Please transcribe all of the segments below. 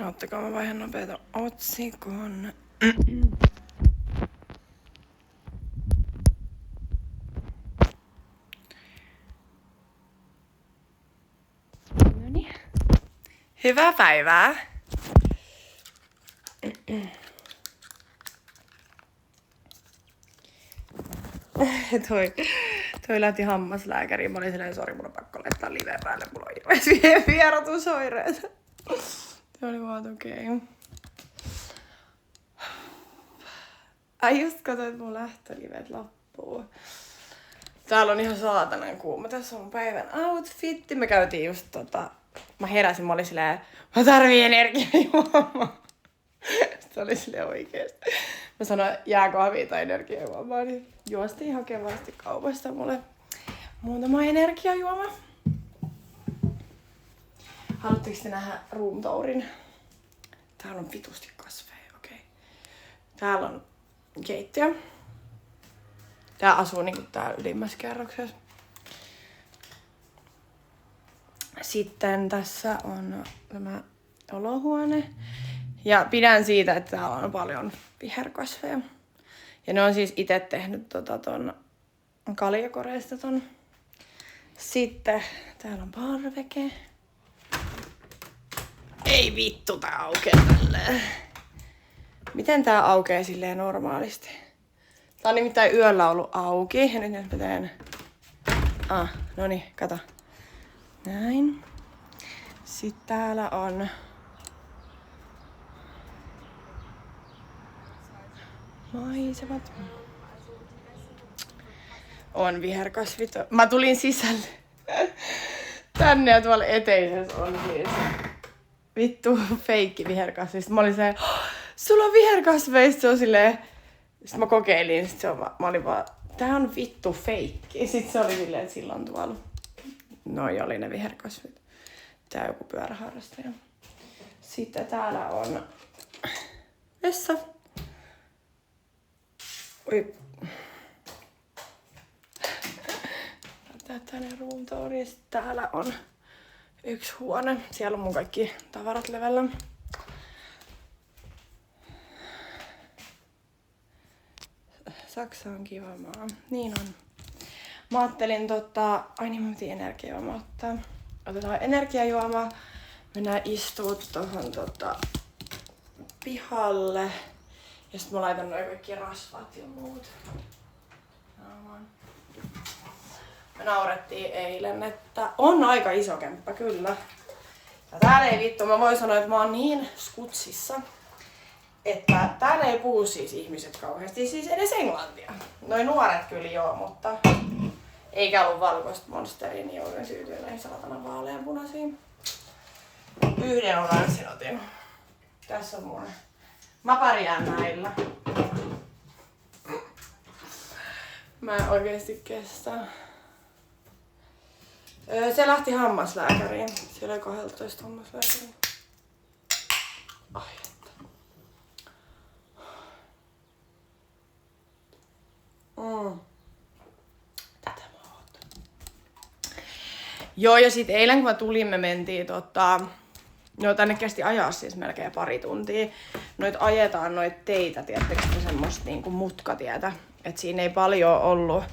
Ottakaa mä vaihan nopeeta otsikon. Noniin. Hyvää päivää. Toi lähti hammaslääkäriin. Mä olin silleen, sori, mun on pakko laittaa live päälle. Mulla on hirveästi vierotusoireita. Se oli vaan okei. Ai just katsoin, että mun lähtölivet loppuu. Täällä on ihan saatanan kuuma. Tässä on mun päivän outfitti. Me käytiin just mä heräsin, mä olin silleen, mä tarviin energiajuomaa. Sitten oli silleen oikeesti. Mä sanoin, jääkahvia tai energiajuomaa, niin juostiin hakevasti kaupasta mulle muutama energiajuoma. Haluatteko te nähdä room tourin? Täällä on vitusti kasveja, okei. Täällä on keittiö. Tää asuu niinku täällä ylimmässä kerroksessa. Sitten tässä on tämä olohuone. Ja pidän siitä, että täällä on paljon viherkasveja. Ja ne on siis itse tehnyt ton kaljakoreista ton. Sitten täällä on parveke. Ei vittu, tää aukeaa tälleen. Miten tää aukeaa silleen normaalisti? Tää on nimittäin yöllä ollut auki. Ja nyt jos mä teen... noniin, kato. Näin. Sitten täällä on... maisemat. On viherkasvit. Mä tulin sisälle. Tänne ja tuolla eteisessä on siis vittu feikki viherkasvista. Mä olin silleen, sulla on viherkasveista. Se on silleen... Sitten mä kokeilin, sit mä olin vaan, tää on vittu feikki. Sitten se oli silleen, että sillä on tuolla. Noi oli ne viherkasvit. Tää on joku pyöräharrastaja. Sitten täällä on vessa. Oi. Tää tänne room tour. Täällä on yksi huone. Siellä on mun kaikki tavarat levellä. Saksa on kiva maa. Niin on. Mä ajattelin ai niin mä piti energiajuomaa ottaa. Otetaan energiajuoma. Mennään istuu tohon pihalle. Ja sit mä laitan noin kaikki rasvat ja muut. Me naurettiin eilen, että on aika iso kämppä kyllä. Ja täällä ei vittu, mä voin sanoa, että mä oon niin skutsissa, että täällä ei puhu siis ihmiset kauheasti, siis edes englantia. Noi nuoret kyllä joo, mutta eikä ollut valkoista monsteria, niin joudun tyytyä näihin saatanan vaaleanpunaisiin. Yhden oranssin otin. Tässä on mun. Mä pärjään näillä. Mä en oikeesti kestä. Se lähti hammaslääkäriin. Siellä oli 12 hammaslääkäriin. Ai että. Tätä mä ootan. Joo, ja sit eilen kun mä tulin, me mentiin no tänne kesti ajaa siis melkein pari tuntia. Noit ajetaan noit teitä, tiedättekö, semmoista niinku mutkatietä. Et siinä ei paljon ollut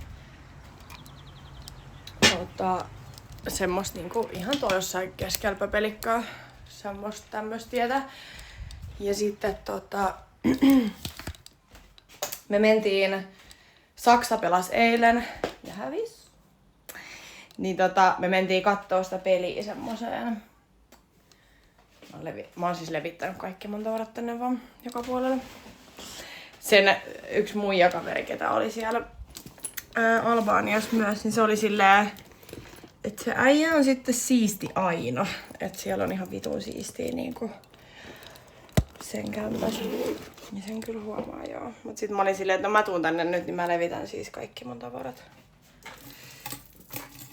semmoista niinku ihan tuolla jossain keskellä pöpelikköä. Semmoista tämmöistä tietä. Ja sitten me mentiin, Saksa pelasi eilen ja hävis. Niin me mentiin kattoo sitä peliä semmoseen. Mä oon siis levittänyt kaikki mun tavarat tänne vaan joka puolelle. Sen yksi muijakaveri, ketä oli siellä Albaniassa myös, niin se oli silleen, että se äijä on sitten siisti aina. Että siellä on ihan vitun siistiä niinku sen kämpäs. Niin sen kyllä huomaa joo. Mut sit mä olin silleen, että no mä tuun tänne nyt, niin mä levitän siis kaikki mun tavarat.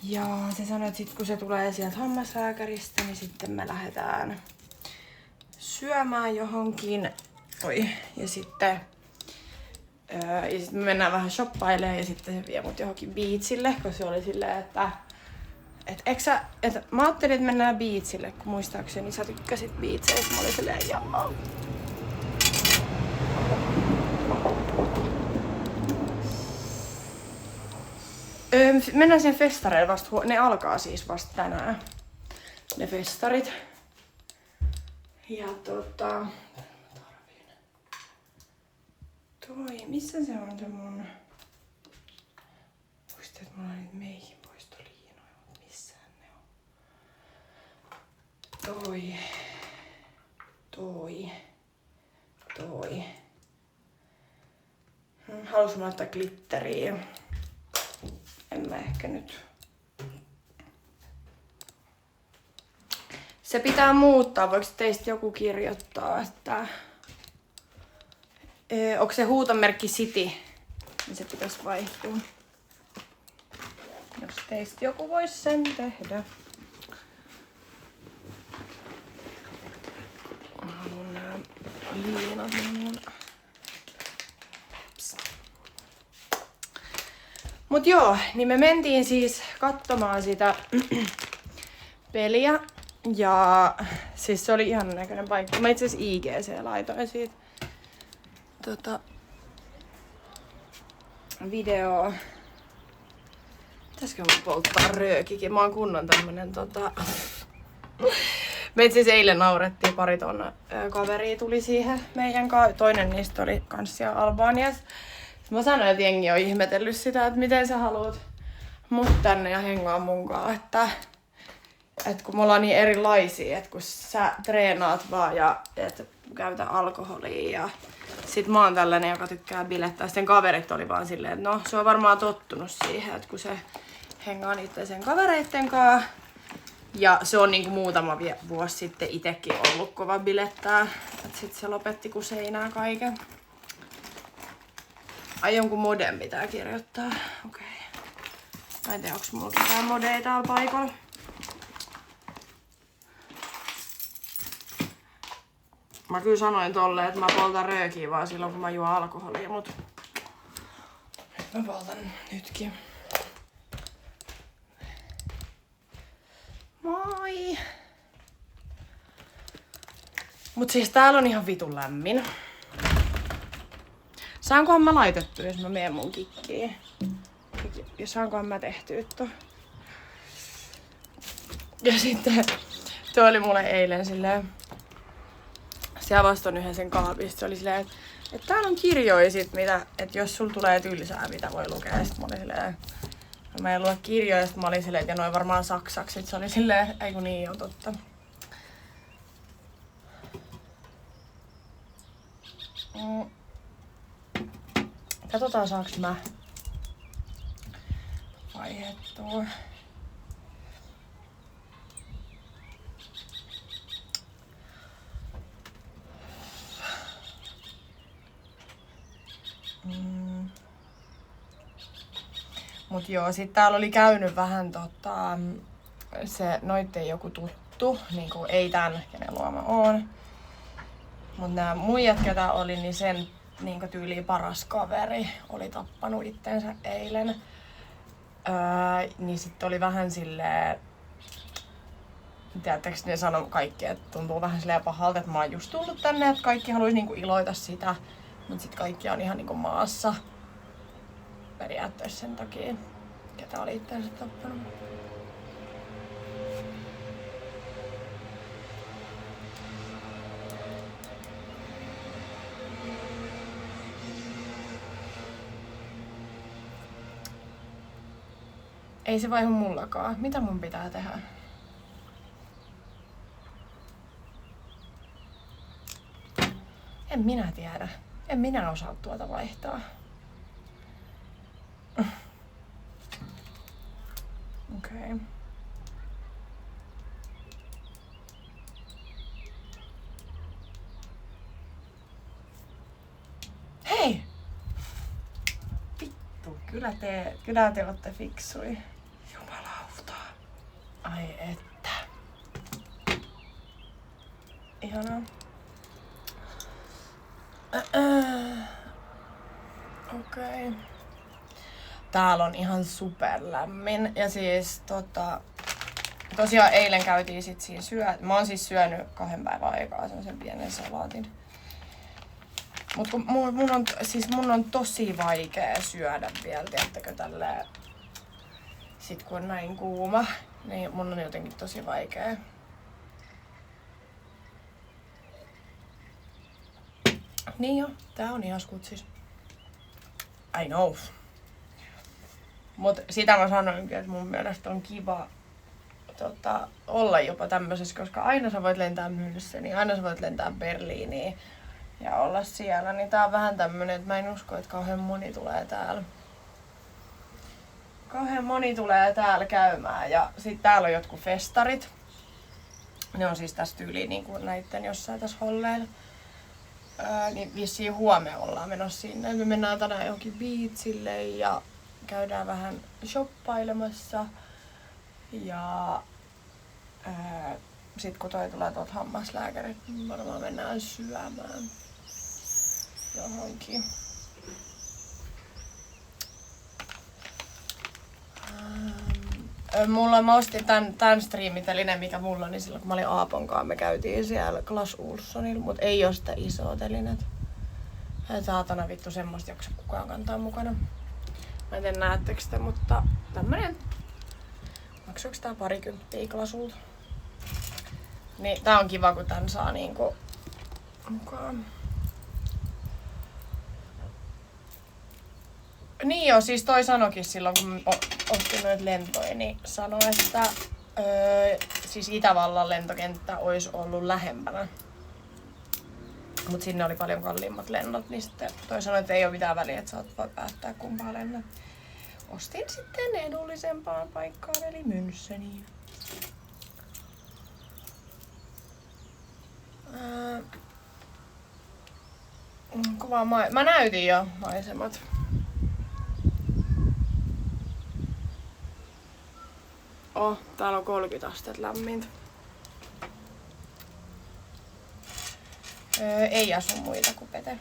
Ja se sanoi, että sit kun se tulee sieltä hammaslääkäristä, niin sitten me lähdetään syömään johonkin. Oi. Ja sitten me mennään vähän shoppailemaan ja sitten se vie mut johonkin beachille, koska se oli silleen, että mä ajattelin, että mennään biitsille, kun muistaakseni sä tykkäsit biitseistä. Mä olin silleen, jaa. Mennään sen festareille vasta ne alkaa siis vasta tänään. Ne festarit. Ja missä se on se mun... Muistin, että mulla on niitä meihin poistoliinoja, mutta missään ne on. Toi. Haluaisin laittaa glitteriä. En mä ehkä nyt. Se pitää muuttaa. Voiko teistä joku kirjoittaa, että... onko se huutomerkki City? Niin se pitäisi vaihtua. Jos teistä joku voisi sen tehdä. Mä haluan nää liinat. Mut joo, niin me mentiin siis katsomaan sitä peliä. Ja siis se oli ihan näköinen paikka. Mä itse asiassa IGC laitoin siitä videoa. Pitäisikö mä polttaa röökikin? Mä oon kunnon tämmönen Me itse asiassa eilen naurettiin, pari ton kaveria tuli siihen meidän kanssa. Toinen niistä oli kans siellä Albaniassa. Mä sanoin, että jengi on ihmetellyt sitä, että miten sä haluat mut tänne ja hengaa munkaan, että kun me ollaan niin erilaisia, että kun sä treenaat vaan ja et käytä alkoholia ja sit mä oon tällainen, joka tykkää bilettää. Sitten kaverit oli vaan silleen, että no se on varmaan tottunut siihen, että kun se hengaa niitten sen kavereitten kanssa. Ja se on niinku muutama vuosi sitten itekin ollut kova bilettää, että sit se lopetti kun seinää kaiken. Ai jonkun moden pitää kirjoittaa. Okei. Mä en tiedä, onks mulla mitään modeja täällä paikalla. Mä kyllä sanoin tolleen, että mä poltan röökiä vaan silloin kun mä juon alkoholia, mut nyt mä poltan nytkin. Moi! Mut siis täällä on ihan vitun lämmin. Saankohan mä laitettu, jos mä menen mun kikkiin? Ja saankohan mä tehtyä to? Ja sitten toi oli mulle eilen silleen, se avaston yhden sen kaapista, se oli silleen, että täällä on kirjoja sit, mitä, että jos sul tulee tylsää, mitä voi lukea. Ja sit mä olin silleen, mä en lue kirjoja, ja sit mä olin silleen, että noin varmaan saksaksi. Sit se oli silleen, ei kun niin on totta. Katsotaan saaks mä vaihettua. Mut joo, sit täällä oli käynyt vähän se noitten joku tuttu, niinku ei tän, kenen luoma on. Mut nää muijat, ketä oli, niin sen niinku tyyliin paras kaveri oli tappanut itsensä eilen. Niin sit oli vähän silleen, tiedättekö ne sanoi kaikki, että tuntuu vähän silleen pahalta, että mä oon just tullut tänne, että kaikki haluais niinku iloita sitä. Mut sit kaikki on ihan niinku maassa periaatteessa sen takia, ketä oli itsensä tappanut. Ei se vaihu mullakaan. Mitä mun pitää tehdä? En minä tiedä. En minä osaa tuota vaihtaa. Okei. Hei! Vittu, kyllä te ootte fiksui. Jumalauta. Ai että. Ihanaa. Okei. Täällä on ihan superlämmin ja siis Tosiaan eilen käytiin sit siinä mä oon siis syönyt 2 päivän aikaa sen pienen salaatin. Mut kun mun on tosi vaikea syödä vielä, tiedättekö, tälleen. Sit kun on näin kuuma, niin mun on jotenkin tosi vaikea. Niin jo, tää on ihan skutsis. I know. Mut sitä mä sanoinkin, että mun mielestä on kiva olla jopa tämmöisessä, koska aina sä voit lentää Müncheniin, aina sä voit lentää Berliiniin ja olla siellä, niin tää on vähän tämmönen, että mä en usko, että kauhean moni tulee täällä. Kauhean moni tulee täällä käymään ja sit täällä on jotkut festarit. Ne on siis tässä tyyliin niin kuin näitten jossain tässä holleilla. Niin vissiin huomenna ollaan menossa sinne. Me mennään tänään johonkin beachille ja käydään vähän shoppailemassa. Ja sit kun toi tulee tuolta hammaslääkärit, niin varmaan mennään syömään johonkin. Mä ostin tän striimitelineen, mikä mulla oli silloin, kun mä olin Aaponkaan. Me käytiin siellä Clas Ohlsonilla, mut ei oo sitä isoa telinet. Saatana vittu, semmoista jaksa kukaan kantaa mukana. Mä en tiedä näettekö sitä, mutta tämmönen. Maksoiko tää 20 Clasulta? Niin tää on kiva, kun tän saa niinku mukaan. Niin joo, siis toi sanokin silloin, kun ostin noita lentoja, niin sanoi, että siis Itävallan lentokenttä olisi ollut lähempänä. Mut sinne oli paljon kalliimmat lennot, niin sitten toi sanoi, että ei ole mitään väliä, että sä voit päättää kumpaa lennät. Ostin sitten edullisempaan paikkaan, eli Müncheniin. Kuvaa mä näytin jo maisemat. Täällä on 30 astetta lämmintä. Ei asu muita kuin Pete.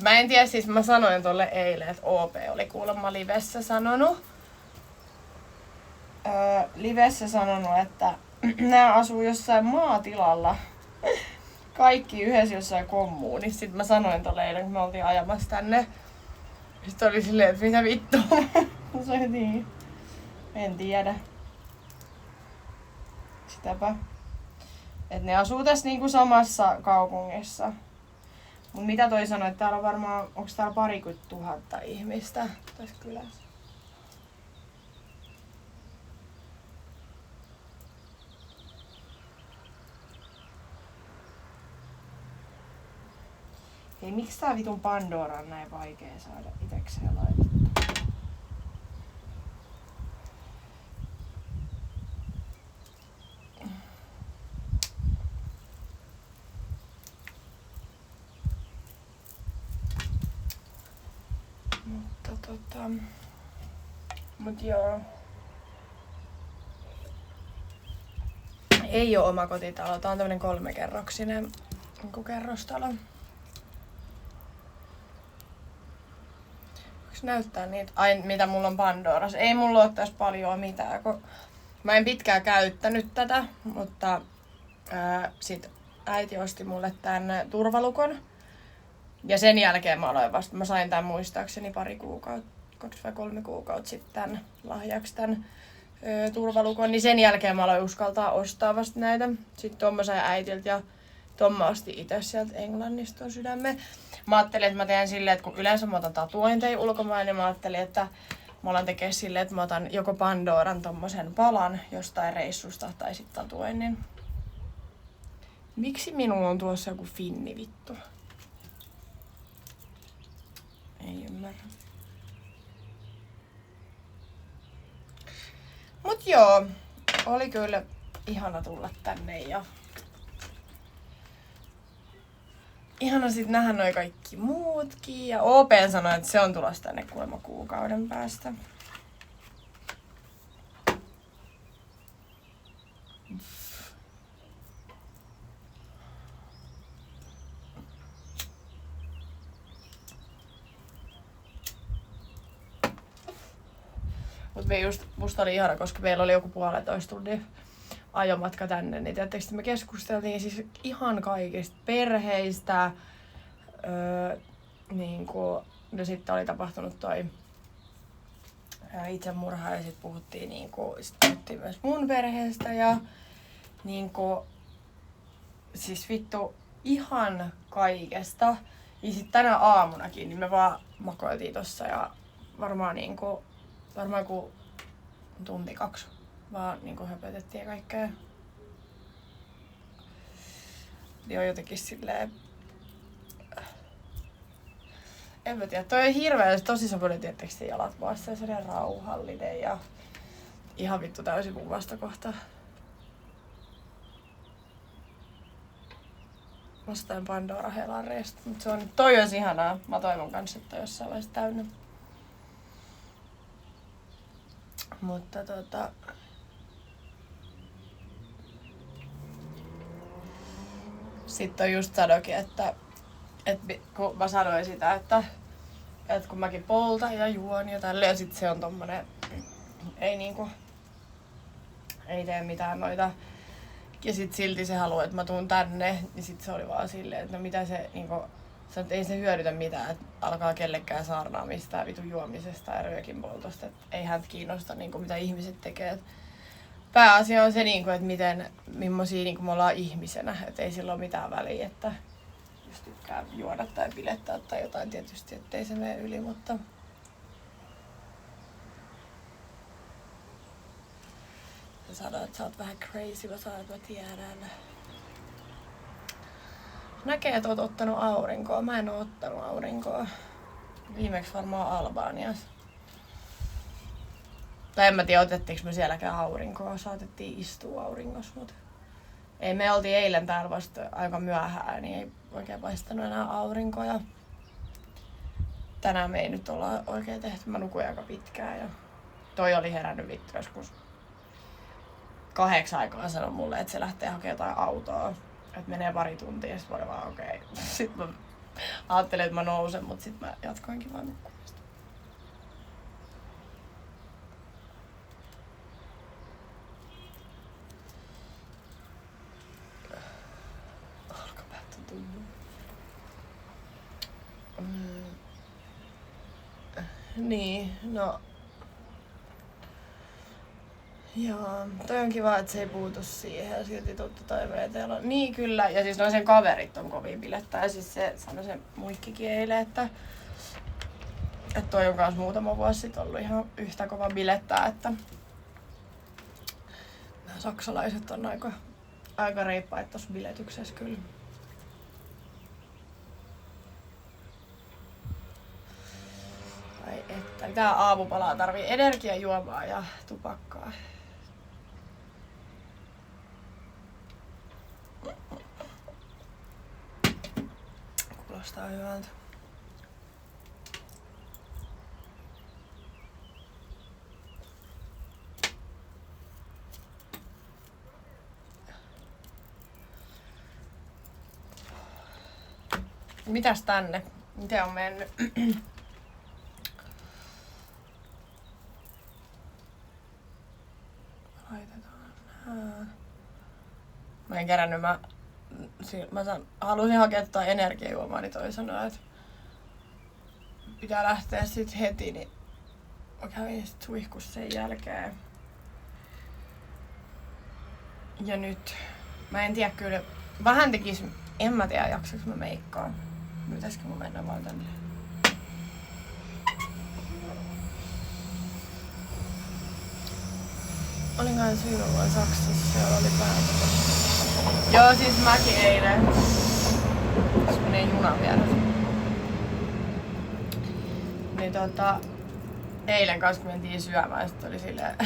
Mä en tiedä, siis mä sanoin tolle eilen, että OP oli kuulemma livessä sanonut. Että nää asuu jossain maatilalla. Kaikki yhdessä jossain kommuunissa. Sitten mä sanoin tolle eilen, kun me oltiin ajamassa tänne. Sitten oli silleen, että mitä vittua. Se niin. En tiedä. Sitäpä. Et ne asuu tässä niinku samassa kaupungissa. Mut mitä toi sanoi, että täällä on varmaan, onks täällä 20 000 ihmistä tässä kylässä? Hei, miksi tää vitun Pandora on näin vaikea saada itekseen laitettua? Mut joo. Ei oo oma kotitalo, tää on tämmönen 3-kerroksinen kerrostalo. Voiks näyttää niitä? Ai, mitä mulla on Pandorassa? Ei mulla oo tässä paljon mitään, kun mä en pitkään käyttänyt tätä, mutta sit äiti osti mulle tän turvalukon. Ja sen jälkeen mä sain tän muistaakseni 2 vai 3 kuukautta sitten lahjaksi tän turvalukon, niin sen jälkeen mä aloin uskaltaa ostaa vasta näitä. Sitten tuon mä sain äitiltä ja tuon mä ostin itse sieltä Englannista tuon sydämen. Mä ajattelin, että mä teen silleen, että kun yleensä mä otan tatuointeja ulkomaille, niin mä ajattelin, että mä alan tekee silleen, että mä otan joko Pandoran tommosen palan jostain reissusta tai sit tatuoinnin. Miksi minulla on tuossa joku finni vittu? Ei ymmärrä. Mut joo, oli kyllä ihana tulla tänne ja ihana sit nähdä noi kaikki muutkin. Ja OP sanoi, että se on tulossa tänne kuulemma kuukauden päästä. Mut musta oli ihana, koska meillä oli joku 1,5 tunnin ajomatka tänne, niin tietysti me keskusteltiin siis ihan kaikista perheistä. Niinku, no sitten oli tapahtunut toi itsemurha ja sit puhuttiin myös mun perheestä ja niinku, siis vittu ihan kaikesta. Ja sit tänä aamunakin niin me vaan makoiltiin tossa ja varmaan joku tunti 2 vaan höpötettiin ja kaikkea. Niin on jotenkin silleen... En mä tiedä, toi on hirveä, tosi semmoinen tietysti jalat maassa ja sellainen rauhallinen ja ihan vittu täysin mun vastakohta. Vastaan Pandora helareista, mutta se on, toi olisi ihanaa. Mä toivon kanssa, että jossain vaiheessa täynnä. Mutta sitten on just sanokin, että kun mä sanoin sitä, että kun mäkin poltan ja juon ja tälleen ja sit se on tommonen, ei tee mitään noita. Ja sit silti se haluaa, että mä tuun tänne, niin sit se oli vaan silleen, että no mitä se että ei se hyödytä mitään, että alkaa kellekään saarnaa mistään vitun juomisesta ja röökin poltosta, että ei häntä kiinnosta mitä ihmiset tekee. Et pääasia on se, että millaisia me ollaan ihmisenä, että ei sillä ole mitään väliä, että jos tykkää juoda tai bilettää tai jotain tietysti, ettei se mene yli, mutta... Sä sanoit, että sä oot vähän crazy, mä tiedän. Näkee, että oot ottanut aurinkoa. Mä en oo ottanut aurinkoa. Viimeksi varmaan Albaniassa. Tai en mä tiedä, otettiinko me sielläkään aurinkoa. Saatettiin istua auringossa, mut... Ei, me oltiin eilen täällä vasta aika myöhään, niin ei oikein paistanut enää aurinkoja. Tänään me ei nyt olla oikein tehty. Mä nukuin aika pitkään ja toi oli herännyt vittu joskus 8 aikaa sanoi mulle, että se lähtee hakemaan jotain autoa. Että menee pari tuntia ja sit mä olin vaan okei. Sitten mä ajattelin, että mä nousen, mut sit mä jatkoinkin vaan nukkumista. Olkapäät on tullut. Niin, no... Joo, toi on kiva, että se ei puutu siihen ja silti totta toiveiteella. Niin kyllä, ja siis sen kaverit on kovin bilettää ja siis se sanoi se muikkikin eilen, että toi on kans muutama vuosi sitten ollut ihan yhtä kova bilettää, että nämä saksalaiset on aika reippaita tossa biletyksessä kyllä. Ai että, tää aamupalaa tarvii energiajuomaa ja tupakkaa. Kuulostaa hyvältä. Mitäs tänne? Miten on mennyt? Laitetaan. Mä en kerännyt, mä halusin hakea jotain energiajuomaa, niin toi sanoi, että pitää lähteä sit heti, niin mä kävin sit suihkussa sen jälkeen. Ja nyt, mä en tiedä kyllä, vähän tekis, en mä tiedä jaksaks mä meikkaan. Pitäisikö mun mennä vaan tänne? Olinkaan Syynollaan Saksassa, siellä oli päätä. Joo, siis mäkin eilen. Tässä menee junan vieressä. Niin eilen kanssa mentiin syömään, sit oli silleen,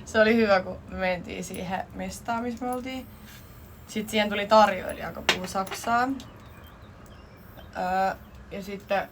se oli hyvä kun me mentiin siihen mestaan missä me oltiin. Sitten siihen tuli tarjoilija, joka puhui saksaa. Ja sitten